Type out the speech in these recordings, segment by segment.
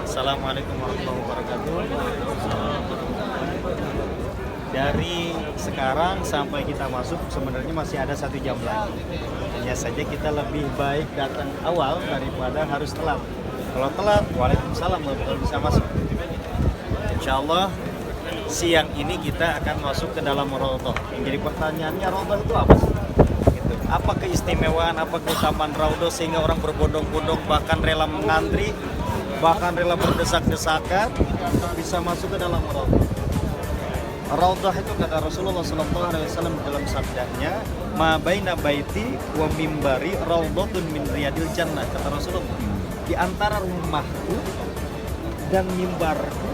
Assalamualaikum warahmatullahi wabarakatuh. Dari sekarang sampai kita masuk sebenarnya masih ada 1 jam lagi. Hanya saja kita lebih baik datang awal daripada harus telat. Kalau telat, waalaikumsalam baru bisa masuk. Insya Allah siang ini kita akan masuk ke dalam Raudhah. Jadi pertanyaannya, Raudhah itu apa sih? Gitu. Apa keistimewaan, apa keutamaan Raudhah sehingga orang berbondong-bondong bahkan rela mengantri, bahkan rela berdesak-desakan bisa masuk ke dalam Raudhah. Raudhah itu kata Rasulullah SAW dalam sabdanya, ma baina baiti wa mimbari raudhatun min riyadil jannah. Kata Rasulullah, di antara rumahku dan mimbarku,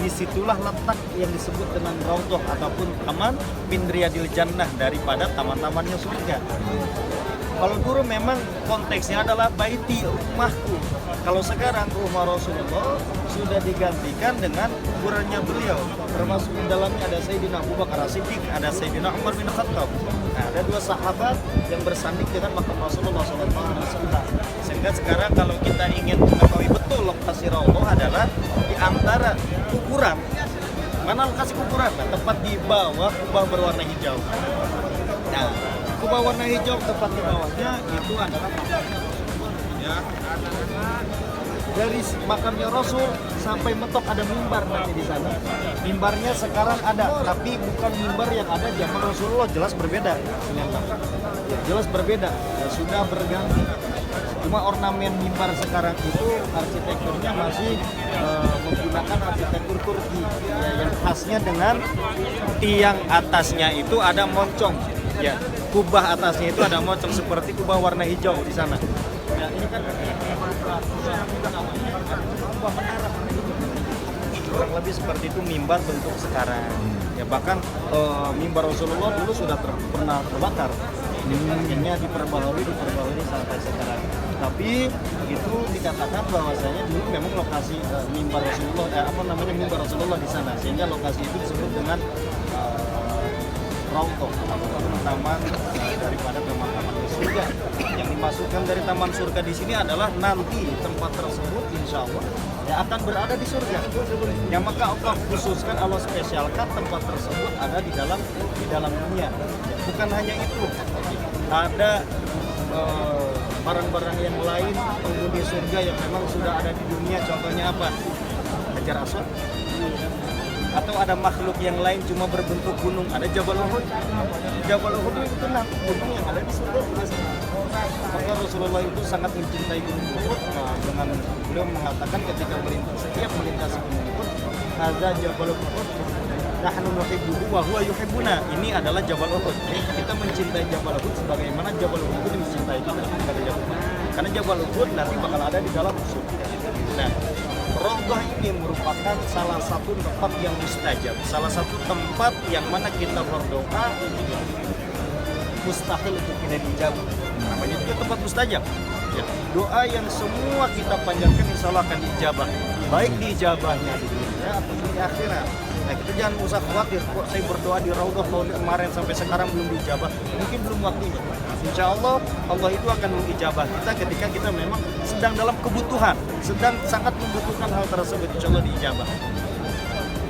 disitulah letak yang disebut dengan raudhah ataupun taman min riyadil jannah, daripada taman-tamannya surga. Kalau dulu memang konteksnya adalah baiti, rumahku. Kalau sekarang rumah Rasulullah sudah digantikan dengan kuburannya beliau. Termasuk di dalamnya ada Sayyidina Abu Bakar As-Siddiq, ada Sayyidina Umar bin Khattab. Nah, ada 2 sahabat yang bersanding dengan makam Rasulullah SAW. Sehingga sekarang kalau kita ingin mengetahui betul lokasi Raudhah adalah di antara kuburan. Mana lokasi kuburan? Nah, tepat di bawah kubah berwarna hijau. Nah, kubah warna hijau tepat di bawahnya itu adalah makamnya. Ya. Dari makamnya Rasul sampai mentok ada mimbar nanti di sana. Mimbarnya sekarang ada, tapi bukan mimbar yang ada zaman Rasulullah, jelas berbeda. Ya, jelas berbeda. Ya, sudah berganti. Cuma ornamen mimbar sekarang itu arsitekturnya masih menggunakan arsitektur Turki, ya, yang khasnya dengan tiang atasnya itu ada moncong. Ya, kubah atasnya itu ada moncong seperti kubah warna hijau di sana. Ya, ini kan kubah menara. Kurang lebih seperti itu mimbar bentuk sekarang. Ya, bahkan mimbar Rasulullah dulu sudah pernah terbakar. Akhirnya diperbaharui sampai sekarang. Tapi itu dikatakan bahwasanya dulu memang lokasi mimbar Rasulullah, mimbar Rasulullah di sana, sehingga lokasi itu disebut dengan Raudhah ataupun taman daripada taman-taman surga. Yang dimasukkan dari taman surga di sini adalah nanti tempat tersebut insya Allah yang akan berada di surga. Yang maka Allah khususkan, Allah spesialkan tempat tersebut ada di dalam dunia. Bukan hanya itu, ada barang-barang yang lain penghuni surga yang memang sudah ada di dunia. Contohnya apa? Hajar Aswad. Atau ada makhluk yang lain cuma berbentuk gunung, ada Jabal Uhud. Jabal Uhud itu nanti gunung yang ada di surga. Maka Rasulullah itu sangat mencintai gunung Uhud. Nah, dengan beliau mengatakan ketika setiap melintasi gunung Uhud, hadza Jabal Uhud, nahnu nuhibbuhu wa huwa yuhibbuna. Ini adalah Jabal Uhud. Kita mencintai Jabal Uhud sebagaimana Jabal Uhud itu mencintai kita. Karena Jabal Uhud nanti bakal ada di dalam surga. Nah, Raudhah ini merupakan salah satu tempat yang mustajab, salah satu tempat yang mana kita berdoa mustahil untuk tidak dijawab. Namanya juga tempat mustajab. Ya, doa yang semua kita panjatkan insya Allah akan dijabah, baik dijabahnya di dunia atau di akhirat. Nah, kita jangan usah khawatir, kok saya berdoa di Raudhah tahun kemarin sampai sekarang belum dijabah. Mungkin belum waktunya. Insya Allah, Allah itu akan mengijabah kita ketika kita memang sedang dalam kebutuhan, sedang sangat membutuhkan hal tersebut. Insya Allah diijabah.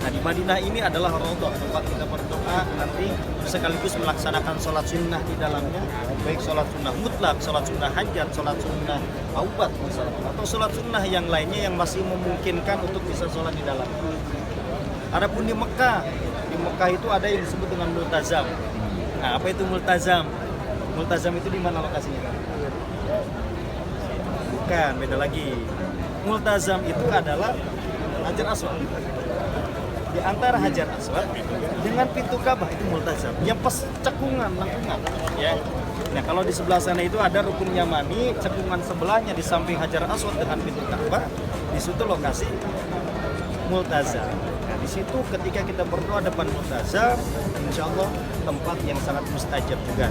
Nah, di Madinah ini adalah Raudhah, tempat kita berdoa nanti sekaligus melaksanakan sholat sunnah di dalamnya, baik sholat sunnah mutlak, sholat sunnah hajat, sholat sunnah taubat misalnya, atau sholat sunnah yang lainnya yang masih memungkinkan untuk bisa sholat di dalam. Adapun di Mekah itu ada yang disebut dengan multazam. Nah, apa itu multazam? Multazam itu di mana lokasinya? Bukan, beda lagi. Multazam itu adalah Hajar Aswad. Di antara Hajar Aswad dengan pintu Ka'bah itu multazam. Yang pas cekungan, lengkungan. Ya. Nah, kalau di sebelah sana itu ada Rukun Yamani, cekungan sebelahnya di samping Hajar Aswad dengan pintu Ka'bah. Di situ lokasi multazam. Nah, di situ ketika kita berdoa depan multazam, insya Allah tempat yang sangat mustajab juga.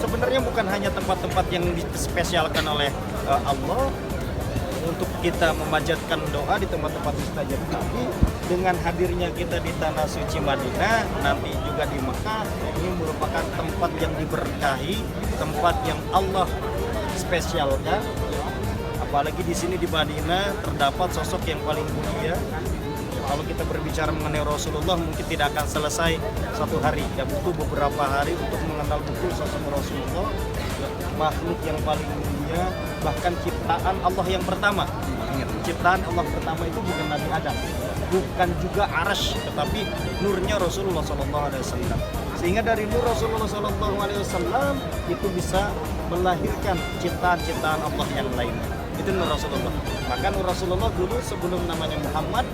Sebenarnya bukan hanya tempat-tempat yang dispesialkan oleh Allah untuk kita memanjatkan doa di tempat-tempat mustajab, tapi dengan hadirnya kita di tanah suci Madinah, nanti juga di Mekah, ini merupakan tempat yang diberkahi, tempat yang Allah spesialkan. Apalagi di sini di Madinah terdapat sosok yang paling mulia. Kalau kita berbicara mengenai Rasulullah mungkin tidak akan selesai satu hari. Ya butuh beberapa hari untuk mengenal betul sosok Rasulullah, makhluk yang paling mulia, bahkan ciptaan Allah yang pertama. Ciptaan Allah pertama itu bukan Nabi Adam, bukan juga Arash, tetapi nurnya Rasulullah SAW. Sehingga dari nur Rasulullah SAW itu bisa melahirkan ciptaan-ciptaan Allah yang lainnya. Itu nur Rasulullah. Maka nur Rasulullah dulu sebelum namanya Muhammad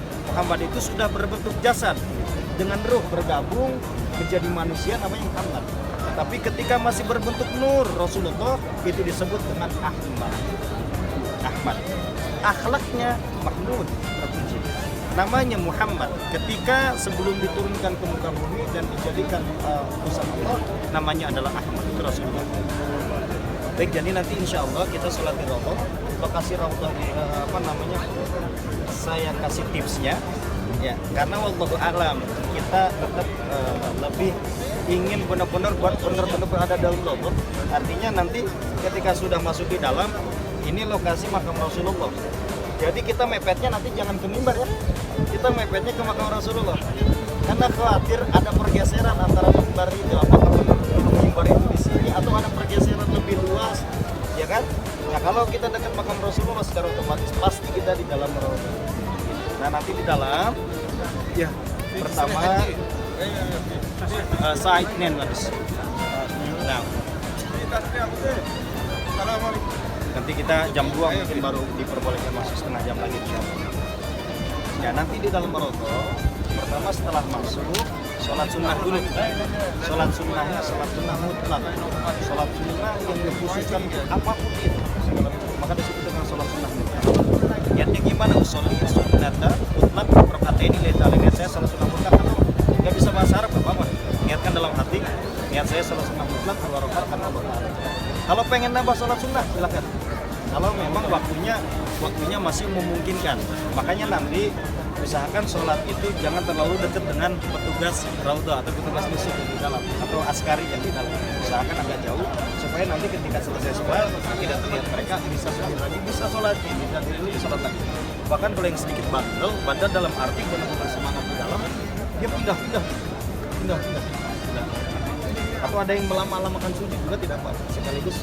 itu sudah berbentuk jasad dengan ruh bergabung menjadi manusia namanya Muhammad. Tapi ketika masih berbentuk nur Rasulullah itu disebut dengan Ahmad. Akhlaknya Mahmud, terpuji. Namanya Muhammad. Ketika sebelum diturunkan ke muka bumi dan dijadikan utusan Allah, namanya adalah Ahmad, itu Rasulullah. Baik, jadi nanti insya Allah kita sholat di Raudhah. Lokasi Raudhah saya kasih tipsnya, ya. Karena wallahu a'lam kita tetap lebih ingin benar-benar berada dalam Raudhah. Artinya nanti ketika sudah masuk di dalam, ini lokasi makam Rasulullah. Jadi kita mepetnya nanti jangan ke mimbar ya. Kita mepetnya ke makam Rasulullah. Karena khawatir ada pergeseran antara mimbar itu, apakah mimbar itu di sini atau ada pergeseran lebih luas, ya kan? Nah kalau kita dekat makam Rasulullah secara otomatis pasti kita di dalam Raudhah. Nah nanti di dalam, ya pertama side nen habis. Nah. Nanti kita jam 2 mungkin baru diperbolehkan masuk, setengah jam lagi insyaallah. Ya nanti di dalam Raudhah pertama setelah masuk sholat sunnah dulu. Sholat sunnahnya sholat sunnah mutlak. Sholat sunnah yang dikhususkan apapun itu. Maka disebut dengan sholat sunnah mutlak. Niatnya gimana? Usolli sunnata mutlak rakaataini lillahi. Niat saya sholat sunnah mutlak. Nggak bisa bahasa Arab apa? Niatkan dalam hati. Niat saya sholat sunnah mutlak 2 rakaat karena Allah Ta'ala. Kalau pengen nambah sholat sunnah silakan. Kalau memang waktunya masih memungkinkan, makanya nanti usahakan sholat itu jangan terlalu dekat dengan petugas Raudhah atau petugas musuh yang di dalam atau askari yang di dalam. Usahakan agak jauh supaya nanti ketika selesai sholat tidak terlihat mereka, bisa sholat lagi, bisa sholat ini dan dulu sholat lagi. Bahkan kalau yang sedikit bandel dalam arti benar-benar semangat di dalam, dia pindah. Atau ada yang melama-lamakan sujud juga tidak apa, sekaligus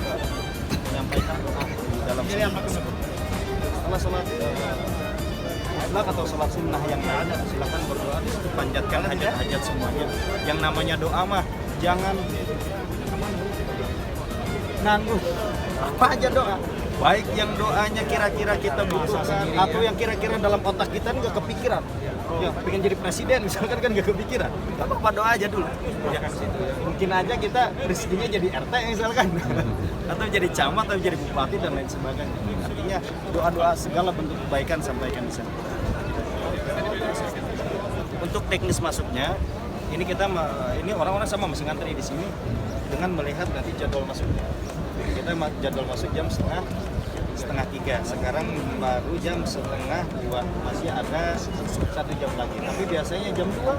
menyampaikan doa di dalam sujud tersebut. Setelah sholat mutlak atau sholat sunnah yang lain, silakan berdoa di situ, panjatkan hajat-hajat semuanya. Yang namanya doa mah jangan nanggung, apa aja doa. Baik yang doanya kira-kira kita butuhkan atau yang kira-kira dalam otak kita ini gak kepikiran. Ya, pengen jadi presiden misalkan kan gak kepikiran. Gak apa-apa, doa aja dulu. Ya, mungkin aja kita rezekinya jadi RT misalkan. Atau jadi camat atau jadi bupati dan lain sebagainya. Artinya doa-doa segala bentuk kebaikan sampaikan di sana. Untuk teknis masuknya, ini orang-orang sama masih ngantri di sini dengan melihat nanti jadwal masuknya. Kita jadwal masuk jam setengah 3. Sekarang baru jam setengah 2, masih ada 1 jam lagi. Tapi biasanya jam 2,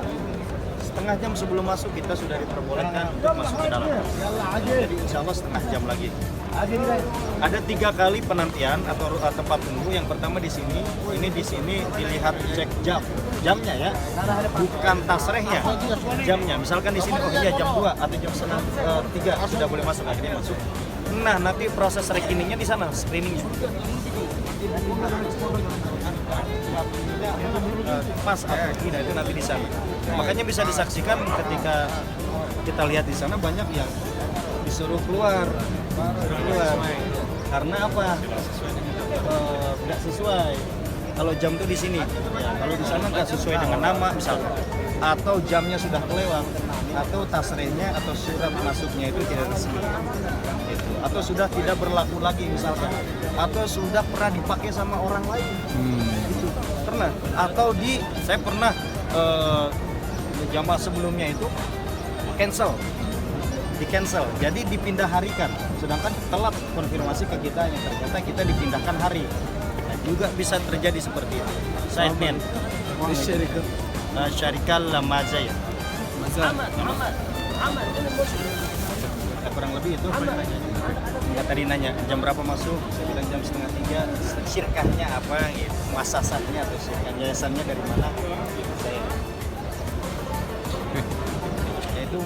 setengah jam sebelum masuk kita sudah diperbolehkan untuk masuk ke dalam. Jadi insya Allah setengah jam lagi. Ada 3 kali penantian atau tempat tunggu. Yang pertama di sini, di sini dilihat cek jamnya ya, bukan tasrehnya, jamnya. Misalkan di sini jam 2 atau jam setengah 3 sudah boleh masuk, akhirnya masuk. Nah nanti proses rekeningnya di sana, screeningnya. Pas atau tidak itu nanti di sana. Makanya bisa disaksikan ketika kita lihat di sana banyak yang disuruh keluar. Karena apa? Tidak sesuai. Kalau jam itu di sini, ya, kalau di sana nggak sesuai dengan nama misalnya, atau jamnya sudah kelewat, atau tasrehnya atau surat masuknya itu tidak resmi, gitu. Atau sudah tidak berlaku lagi misalkan, atau sudah pernah dipakai sama orang lain, gitu. Pernah. Atau saya pernah jamaah sebelumnya itu di cancel, jadi dipindah harikan, sedangkan telat konfirmasi ke kita yang ternyata kita dipindahkan hari. Juga bisa terjadi seperti itu. Sideman Syarikal Lamaza ya. Kurang lebih itu. Nggak, tadi nanya jam berapa masuk, saya bilang jam setengah 3. Syirkahnya apa gitu, muasasatnya atau syirkah yayasannya dari mana, saya ya itu